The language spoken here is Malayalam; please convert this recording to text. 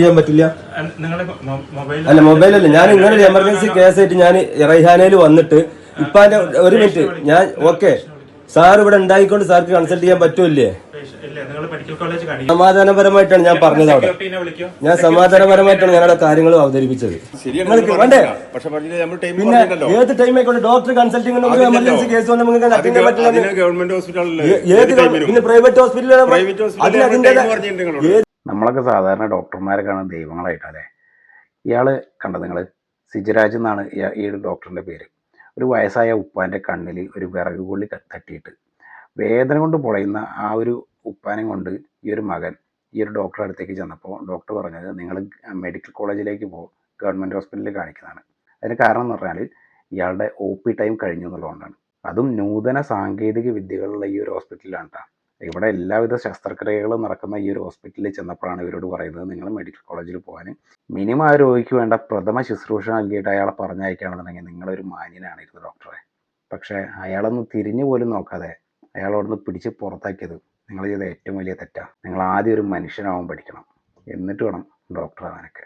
ചെയ്യാൻ പറ്റില്ല. അല്ല മൊബൈലല്ല, ഞാൻ ഇങ്ങനെ ഒരു എമർജൻസി കേസായിട്ട് ഞാൻ റൈഹാനയിൽ വന്നിട്ട് ഇപ്പാന്റെ ഒരു മിനിറ്റ് ഞാൻ ഓക്കെ സാർ ഇവിടെ ഉണ്ടായിക്കൊണ്ട് സാർക്ക് കൺസൾട്ട് ചെയ്യാൻ പറ്റൂല്ലേ? സമാധാനപരമായിട്ടാണ് ഞാൻ പറഞ്ഞത്. അവിടെ ഞാൻ സമാധാനപരമായിട്ടാണ് ഞാനവിടെ കാര്യങ്ങൾ അവതരിപ്പിച്ചത്. വേണ്ടേ? പിന്നെ ഏത് ടൈം ആയിക്കോട്ടെ ഡോക്ടർ കൺസൾട്ടിംഗ് എമർജൻസി കേസ് വന്ന് നിങ്ങൾക്ക് അറ്റൻഡ് ചെയ്യാൻ പറ്റില്ല. ഏത് പിന്നെ പ്രൈവറ്റ് ഹോസ്പിറ്റലിൽ നമ്മളൊക്കെ സാധാരണ ഡോക്ടർമാരെ കാണുന്ന ദൈവങ്ങളായിട്ടല്ലേ. ഇയാള് കണ്ടത് നിങ്ങൾ സിജരാജ് എന്നാണ് ഈ ഡോക്ടറിൻ്റെ പേര്. ഒരു വയസ്സായ ഉപ്പാൻ്റെ കണ്ണിൽ ഒരു വിറക് കൊള്ളി തട്ടിയിട്ട് വേദന കൊണ്ട് പൊളയുന്ന ആ ഒരു ഉപ്പാനെ കൊണ്ട് ഈ ഒരു മകൻ ഈ ഒരു ഡോക്ടറുടെ അടുത്തേക്ക് ചെന്നപ്പോൾ ഡോക്ടർ പറഞ്ഞത് നിങ്ങൾ മെഡിക്കൽ കോളേജിലേക്ക് ഗവൺമെൻറ് ഹോസ്പിറ്റലിൽ കാണിക്കുന്നതാണ്. അതിന് കാരണം എന്ന് പറഞ്ഞാൽ ഇയാളുടെ OP ടൈം കഴിഞ്ഞു എന്നുള്ളതുകൊണ്ടാണ്. അതും നൂതന സാങ്കേതിക വിദ്യകളുള്ള ഈ ഒരു ഹോസ്പിറ്റലിലാണ് കേട്ടോ. ഇവിടെ എല്ലാവിധ ശസ്ത്രക്രിയകളും നടക്കുന്ന ഈ ഒരു ഹോസ്പിറ്റലിൽ ചെന്നപ്പോഴാണ് ഇവരോട് പറയുന്നത് നിങ്ങൾ മെഡിക്കൽ കോളേജിൽ പോകാൻ മിനിമം ആ രോഗിക്ക് വേണ്ട പ്രഥമ ശുശ്രൂഷ നൽകിയിട്ട് അയാളെ പറഞ്ഞയക്കുകയാണെന്നുണ്ടെങ്കിൽ നിങ്ങളൊരു മാന്യനാണിരുന്നു ഡോക്ടറെ. പക്ഷേ അയാളൊന്നും തിരിഞ്ഞു പോലും നോക്കാതെ അയാളോടൊന്ന് പിടിച്ച് പുറത്താക്കിയത് നിങ്ങൾ ചെയ്ത ഏറ്റവും വലിയ തെറ്റാണ്. നിങ്ങൾ ആദ്യം ഒരു മനുഷ്യനാവാൻ പഠിക്കണം, എന്നിട്ട് വേണം ഡോക്ടർ ആവാനൊക്കെ.